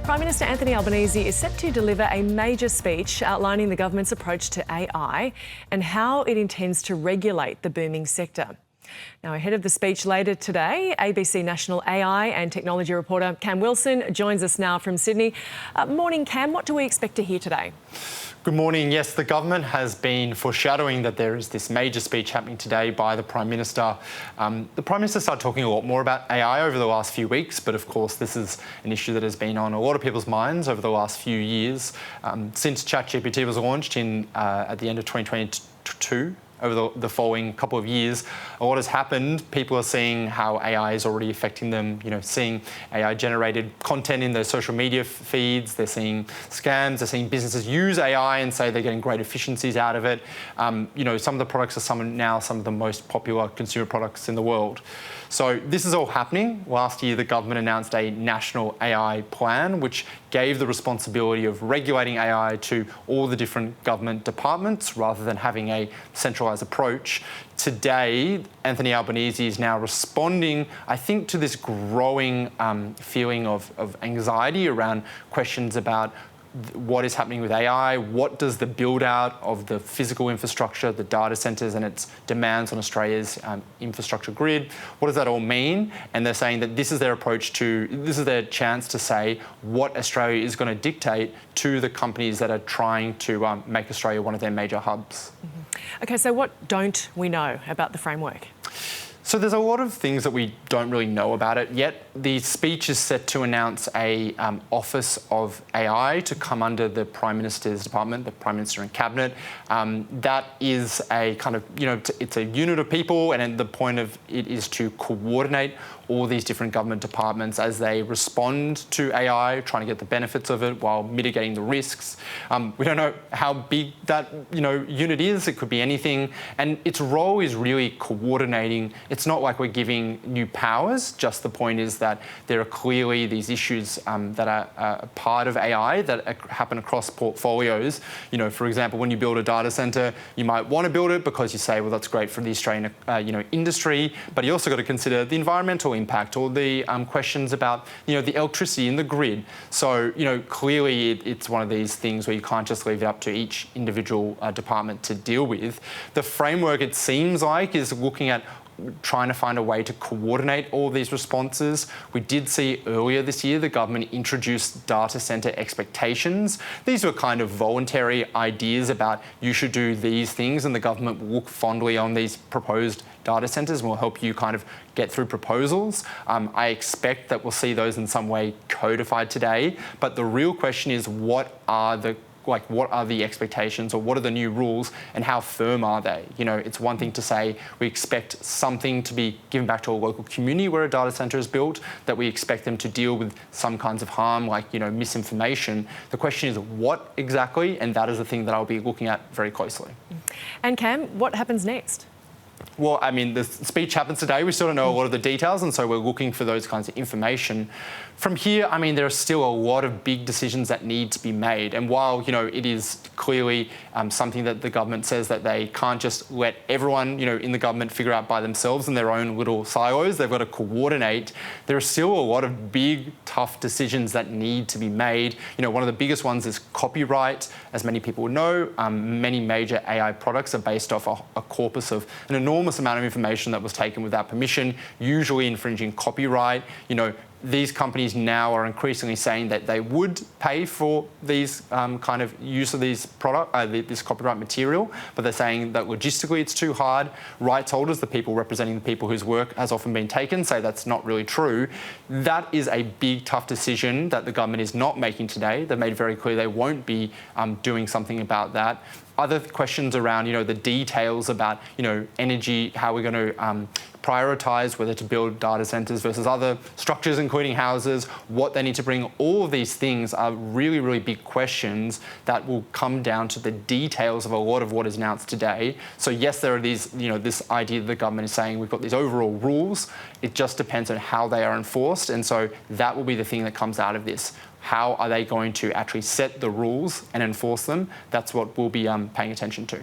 Prime Minister Anthony Albanese is set to deliver a major speech outlining the government's approach to AI and how it intends to regulate the booming sector. Now, ahead of the speech later today, ABC National AI and Technology reporter Cam Wilson joins us now from Sydney. Morning, Cam. What do we expect to hear today? Good morning. Yes, the government has been foreshadowing that there is this major speech happening today by the Prime Minister. The Prime Minister started talking a lot more about AI over the last few weeks, but of course this is an issue that has been on a lot of people's minds over the last few years. Since ChatGPT was launched at the end of 2022, over the following couple of years, a lot has happened. People are seeing how AI is already affecting them, seeing AI-generated content in their social media feeds. They're seeing scams. They're seeing businesses use AI and say they're getting great efficiencies out of it. Some of the products are some of the most popular consumer products in the world. So this is all happening. Last year, the government announced a national AI plan, which gave the responsibility of regulating AI to all the different government departments rather than having a centralised approach. Today, Anthony Albanese is now responding, I think, to this growing feeling of anxiety around questions about what is happening with AI, what does the build out of the physical infrastructure, the data centres and its demands on Australia's infrastructure grid, what does that all mean? And they're saying that this is their chance to say what Australia is going to dictate to the companies that are trying to make Australia one of their major hubs. Mm-hmm. Okay, so what don't we know about the framework? So there's a lot of things that we don't really know about it yet. The speech is set to announce a Office of AI to come under the Prime Minister's department, the Prime Minister and Cabinet. That is a kind of, it's a unit of people, and the point of it is to coordinate all these different government departments as they respond to AI, trying to get the benefits of it while mitigating the risks. We don't know how big that unit is. It could be anything, and its role is really coordinating. It's not like we're giving new powers. Just the point is that there are clearly these issues that are part of AI that happen across portfolios. For example, when you build a data centre, you might want to build it because you say, well, that's great for the Australian industry, but you also got to consider the environmental impact or the questions about the electricity in the grid. So clearly it's one of these things where you can't just leave it up to each individual department to deal with. The framework, it seems like, is looking at trying to find a way to coordinate all these responses. We did see earlier this year the government introduced data centre expectations. These were kind of voluntary ideas about you should do these things, and the government will look fondly on these proposed data centres and will help you kind of get through proposals. I expect that we'll see those in some way codified today, but the real question is what are the expectations, or what are the new rules, and how firm are they? It's one thing to say we expect something to be given back to a local community where a data centre is built, that we expect them to deal with some kinds of harm, like misinformation. The question is what exactly, and that is the thing that I'll be looking at very closely. And Cam, what happens next? Well, the speech happens today. We still don't know a lot of the details, and so we're looking for those kinds of information. From here, there are still a lot of big decisions that need to be made. And while, it is clearly something that the government says that they can't just let everyone, in the government figure out by themselves in their own little silos, they've got to coordinate. There are still a lot of big, tough decisions that need to be made. One of the biggest ones is copyright. As many people would know, many major AI products are based off a corpus of an enormous amount of information that was taken without permission, usually infringing copyright. These companies now are increasingly saying that they would pay for these kind of use of these this copyright material, but they're saying that logistically it's too hard. Rights holders, the people representing the people whose work has often been taken, say that's not really true. That is a big, tough decision that the government is not making today. They've made very clear they won't be doing something about that. Other questions around, the details about, energy, how we're going to prioritise whether to build data centres versus other structures, including houses, what they need to bring. All of these things are really, really big questions that will come down to the details of a lot of what is announced today. So yes, there are these, this idea that the government is saying we've got these overall rules. It just depends on how they are enforced. And so that will be the thing that comes out of this. How are they going to actually set the rules and enforce them? That's what we'll be paying attention to.